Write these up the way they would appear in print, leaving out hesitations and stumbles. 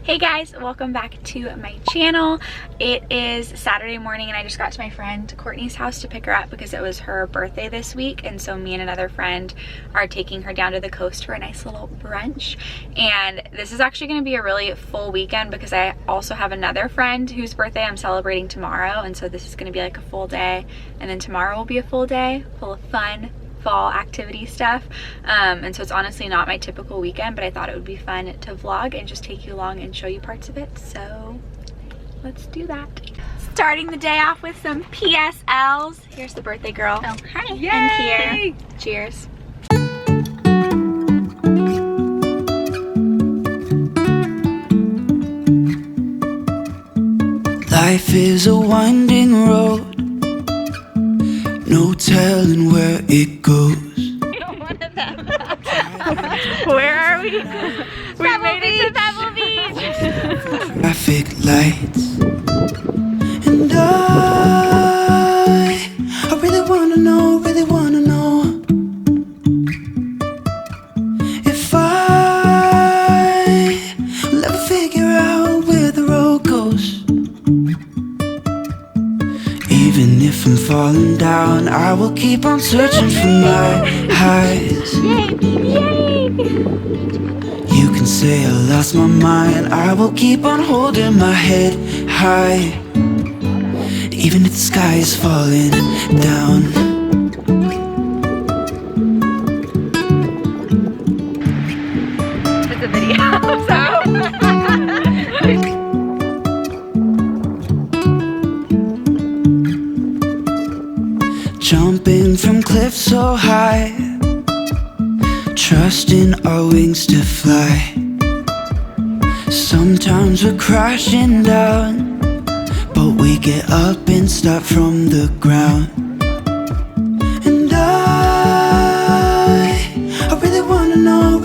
Hey guys, welcome back to my channel. It is Saturday morning and I just got to my friend Courtney's house to pick her up because it was her birthday this week, and so me and another friend are taking her down to the coast for a nice little brunch. And this is actually going to be a really full weekend because I also have another friend whose birthday I'm celebrating tomorrow, and so this is going to be like a full day, and then tomorrow will be a full day full of fun fall activity stuff, and so it's honestly not my typical weekend, but I thought it would be fun to vlog and just take you along and show you parts of it, so let's do that. Starting the day off with some PSLs. Here's the birthday girl. Oh, hi. Yay! And here. Cheers. Life is a winding road, no telling where it goes. Where are we? We made it to Pebble Beach. Traffic lights, and I really wanna know if I will ever figure out where the road goes. Even if I'm falling down, I will keep on searching for my highs. Yay, yay! You can say I lost my mind, I will keep on holding my head high, even if the sky is falling down. It's a video, so. Jumping from cliffs so high, trusting our wings to fly. Sometimes we're crashing down, but we get up and start from the ground. And I really wanna know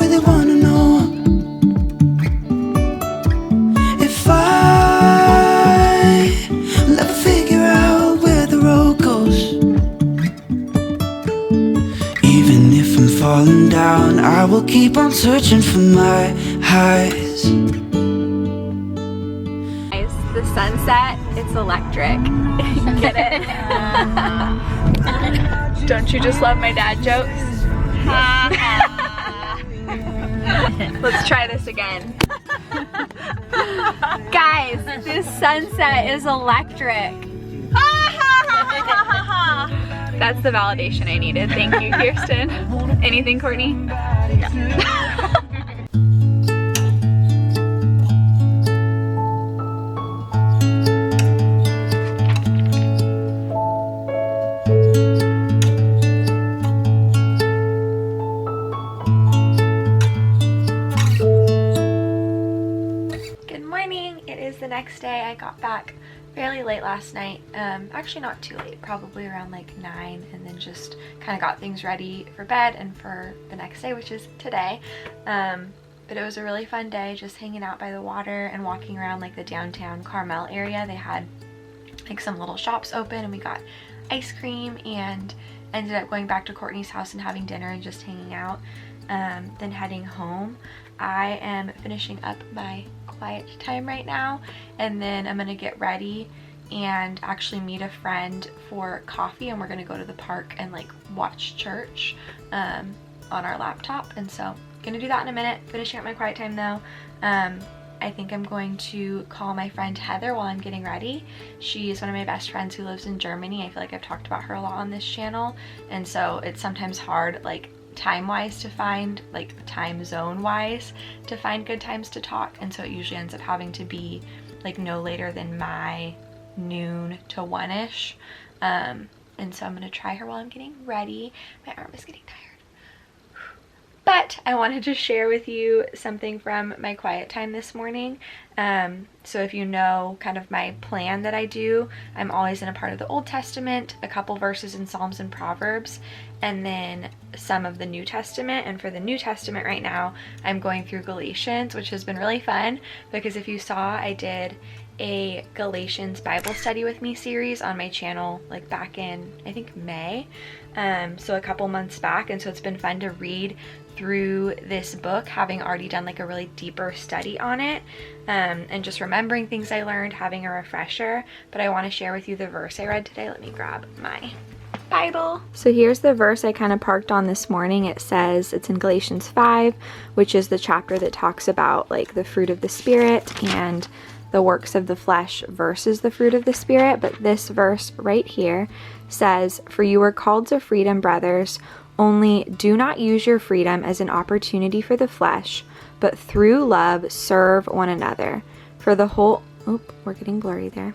if I will ever figure out where the road goes. Even if I'm falling down, I will keep on searching for my highs. Guys, the sunset, it's electric. Get it? Don't you just love my dad jokes? Let's try this again. Guys, this sunset is electric. That's the validation I needed. Thank you, Kirsten. Anything, Courtney? No. Good morning. It is the next day. I got back fairly late last night, actually not too late, probably around like 9, and then just kind of got things ready for bed and for the next day, which is today. But it was a really fun day, just hanging out by the water and walking around like the downtown Carmel area. They had like some little shops open and we got ice cream and ended up going back to Courtney's house and having dinner and just hanging out, then heading home. I am finishing up my quiet time right now, and then I'm gonna get ready and actually meet a friend for coffee, and we're gonna go to the park and like watch church on our laptop. And so gonna do that in a minute. Finishing up my quiet time though. I think I'm going to call my friend Heather while I'm getting ready. She is one of my best friends who lives in Germany. I feel like I've talked about her a lot on this channel, and so it's sometimes hard, like time-wise, to find, like time zone-wise, to find good times to talk, and so it usually ends up having to be like no later than my noon to 1-ish, and so I'm gonna try her while I'm getting ready. My arm is getting tired. But I wanted to share with you something from my quiet time this morning. So if you know kind of my plan that I do, I'm always in a part of the Old Testament, a couple verses in Psalms and Proverbs, and then some of the New Testament. And for the New Testament right now, I'm going through Galatians, which has been really fun because if you saw, I did a Galatians Bible study with me series on my channel like back in, I think, May, so a couple months back. And so it's been fun to read through this book, having already done like a really deeper study on it, and just remembering things I learned, having a refresher. But I want to share with you the verse I read today. Let me grab my Bible. So here's the verse I kind of parked on this morning. It says, it's in Galatians 5, which is the chapter that talks about like the fruit of the Spirit and the works of the flesh versus the fruit of the Spirit. But this verse right here says, "For you were called to freedom, brothers, only do not use your freedom as an opportunity for the flesh, but through love serve one another. For the whole," we're getting blurry there.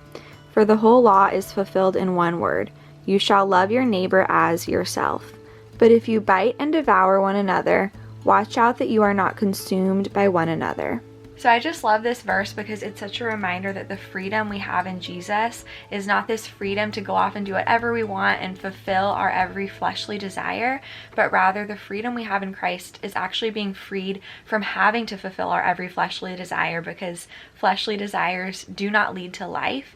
"For the whole law is fulfilled in one word, you shall love your neighbor as yourself. But if you bite and devour one another, watch out that you are not consumed by one another." So I just love this verse because it's such a reminder that the freedom we have in Jesus is not this freedom to go off and do whatever we want and fulfill our every fleshly desire, but rather the freedom we have in Christ is actually being freed from having to fulfill our every fleshly desire, because fleshly desires do not lead to life.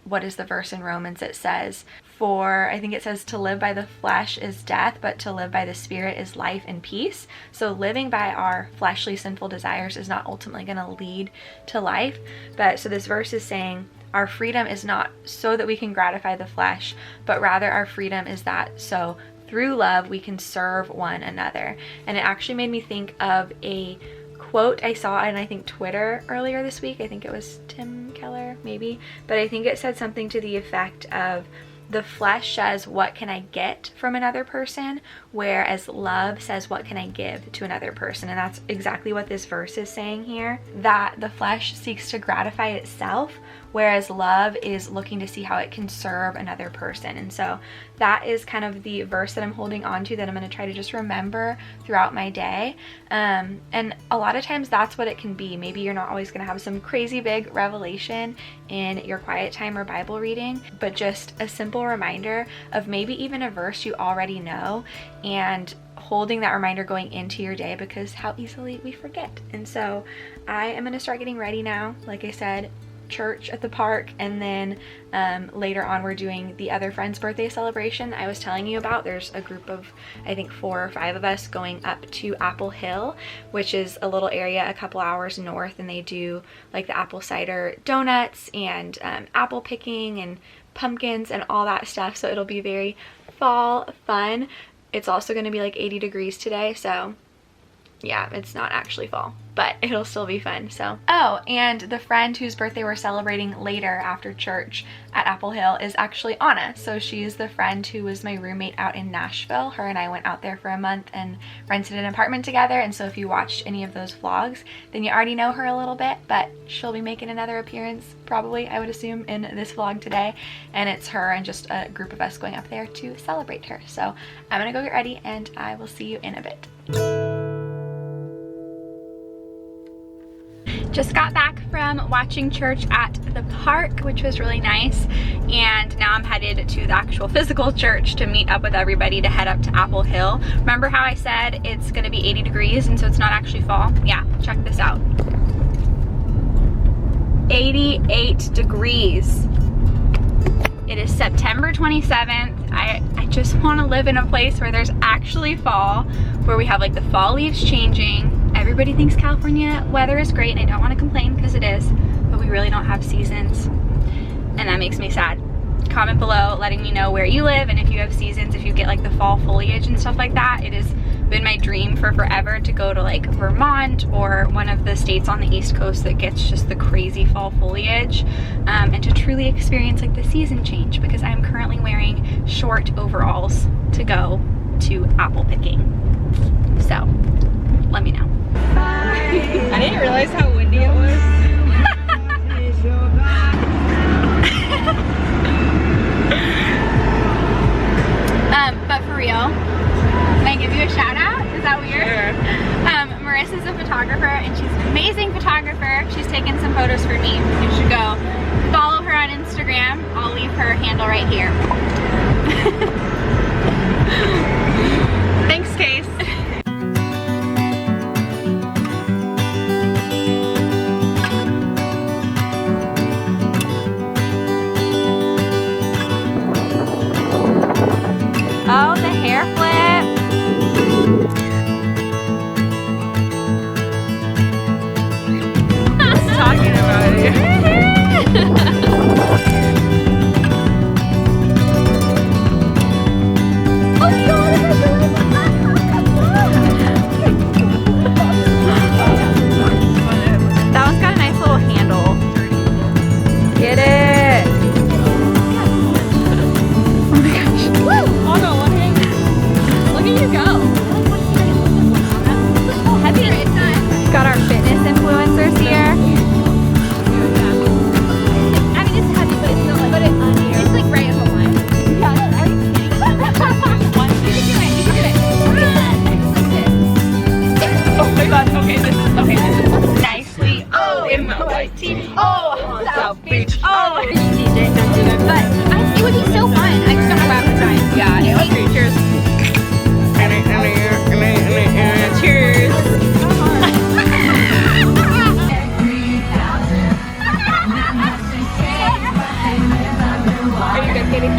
What is the verse in Romans? It says, I think it says, to live by the flesh is death, but to live by the Spirit is life and peace. So living by our fleshly sinful desires is not ultimately going to lead to life. But so this verse is saying our freedom is not so that we can gratify the flesh, but rather our freedom is that so through love we can serve one another. And it actually made me think of a quote I saw on, I think, Twitter earlier this week. I think it was Tim Keller, maybe. But I think it said something to the effect of, the flesh says, what can I get from another person? Whereas love says, what can I give to another person? And that's exactly what this verse is saying here, that the flesh seeks to gratify itself, whereas love is looking to see how it can serve another person. And so that is kind of the verse that I'm holding on to, that I'm going to try to just remember throughout my day. And a lot of times that's what it can be. Maybe you're not always going to have some crazy big revelation in your quiet time or Bible reading, but just a simple reminder of maybe even a verse you already know, and holding that reminder going into your day, because how easily we forget. And so I am going to start getting ready now. Like I said, church at the park, and then later on we're doing the other friend's birthday celebration I was telling you about. There's a group of, I think, 4 or 5 of us going up to Apple Hill, which is a little area a couple hours north, and they do like the apple cider donuts and apple picking and pumpkins and all that stuff. So it'll be very fall fun. It's also going to be like 80 degrees today, so yeah, it's not actually fall, but it'll still be fun. So, oh, and the friend whose birthday we're celebrating later after church at Apple Hill is actually Anna. So she's the friend who was my roommate out in Nashville. Her and I went out there for a month and rented an apartment together. And so if you watched any of those vlogs, then you already know her a little bit, but she'll be making another appearance probably, I would assume, in this vlog today. And it's her and just a group of us going up there to celebrate her. So I'm gonna go get ready and I will see you in a bit. Just got back from watching church at the park, which was really nice, and now I'm headed to the actual physical church to meet up with everybody to head up to Apple Hill. Remember how I said it's gonna be 80 degrees and so it's not actually fall? Yeah, check this out. 88 degrees. It is September 27th. I just want to live in a place where there's actually fall, where we have like the fall leaves changing. Everybody thinks California weather is great, and I don't want to complain because it is, but we really don't have seasons, and that makes me sad. Comment below letting me know where you live and if you have seasons, if you get like the fall foliage and stuff like that. It has been my dream for forever to go to like Vermont or one of the states on the East Coast that gets just the crazy fall foliage, and to truly experience like the season change, because I'm currently wearing short overalls to go to apple picking. So let me know. I didn't realize how windy it was. But for real, can I give you a shout out? Is that weird? Sure. Marissa's a photographer and she's an amazing photographer. She's taken some photos for me. You should go follow her on Instagram. I'll leave her handle right here. Thanks, Case. Oh, the hair flip. Just talking about it. That one's got a nice little handle. Get it. Oh my gosh. Oh no, look at you go. Heavy. Got our fitness influencers here. I mean, it's heavy, but it's not like, it's like right at the line. Yeah, you can do it. Oh my god, okay, this is nicely. Oh, in my white tee. Oh, on South Beach. Oh, DJ, don't do that. But it would be so fun. I just don't know about the time. Yeah, it would be. Cheers. Cheers. Are you good, Katie?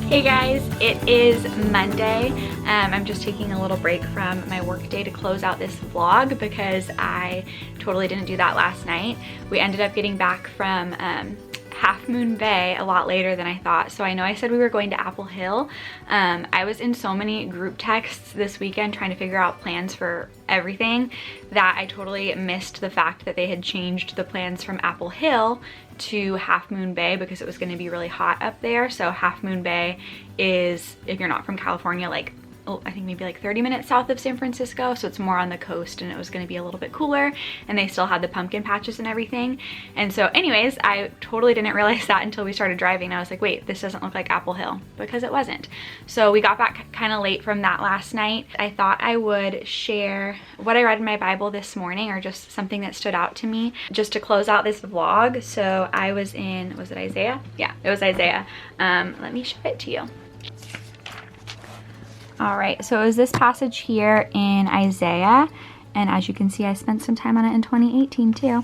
Hey guys, it is Monday. I'm just taking a little break from my work day to close out this vlog because I totally didn't do that last night. We ended up getting back from Half Moon Bay a lot later than I thought. So I know I said we were going to Apple Hill. I was in so many group texts this weekend trying to figure out plans for everything that I totally missed the fact that they had changed the plans from Apple Hill to Half Moon Bay because it was going to be really hot up there. So Half Moon Bay is, if you're not from California, like I think maybe like 30 minutes south of San Francisco, so it's more on the coast and it was going to be a little bit cooler, and they still had the pumpkin patches and everything. And so anyways, I totally didn't realize that until we started driving. I was like, wait, this doesn't look like Apple Hill, because it wasn't. So we got back kind of late from that last night. I thought I would share what I read in my Bible this morning, or just something that stood out to me, just to close out this vlog. So I was in, was it Isaiah? Yeah, it was Isaiah. Let me show it to you. All right, so it was this passage here in Isaiah, and as you can see, I spent some time on it in 2018 too.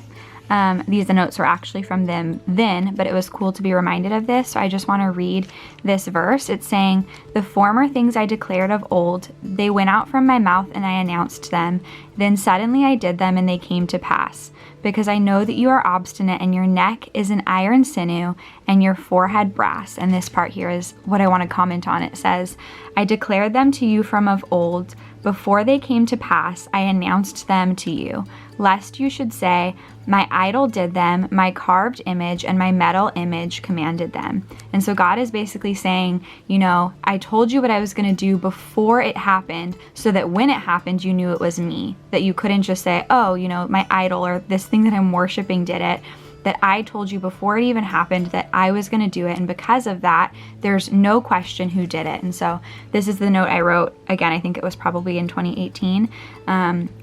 These notes were actually from them then, but it was cool to be reminded of this, so I just want to read this verse. It's saying, "The former things I declared of old, they went out from my mouth and I announced them. Then suddenly I did them and they came to pass. Because I know that you are obstinate and your neck is an iron sinew and your forehead brass." And this part here is what I want to comment on. It says, "I declared them to you from of old. Before they came to pass, I announced them to you, lest you should say, my idol did them, my carved image and my metal image commanded them." And so God is basically saying, you know, I told you what I was going to do before it happened, so that when it happened, you knew it was me. That you couldn't just say, oh, you know, my idol or this thing that I'm worshiping did it. That I told you before it even happened that I was going to do it, and because of that, there's no question who did it. And so this is the note I wrote. Again, I think it was probably in 2018,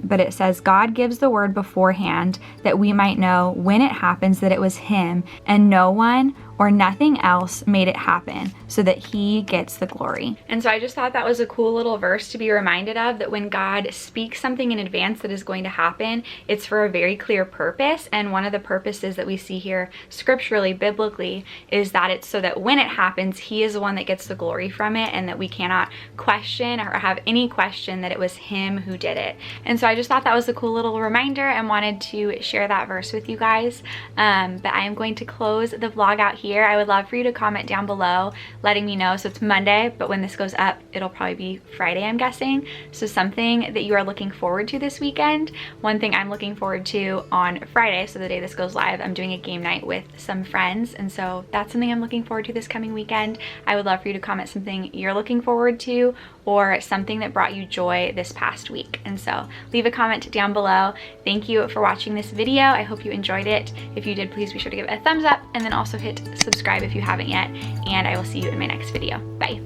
but it says, "God gives the word beforehand that we might know when it happens that it was him, and no one or nothing else made it happen, so that he gets the glory." And so I just thought that was a cool little verse to be reminded of, that when God speaks something in advance that is going to happen, it's for a very clear purpose. And one of the purposes that we see here scripturally, biblically, is that it's so that when it happens, he is the one that gets the glory from it, and that we cannot question or have any question that it was him who did it. And so I just thought that was a cool little reminder and wanted to share that verse with you guys. But I am going to close the vlog out here. I would love for you to comment down below letting me know. So it's Monday, but when this goes up, it'll probably be Friday, I'm guessing. So something that you are looking forward to this weekend. One thing I'm looking forward to on Friday, so the day this goes live, I'm doing a game night with some friends, and so that's something I'm looking forward to this coming weekend. I would love for you to comment something you're looking forward to, or something that brought you joy this past week. And so leave a comment down below. Thank you for watching this video. I hope you enjoyed it. If you did, please be sure to give it a thumbs up, and then also hit subscribe if you haven't yet, and I will see you in my next video. Bye.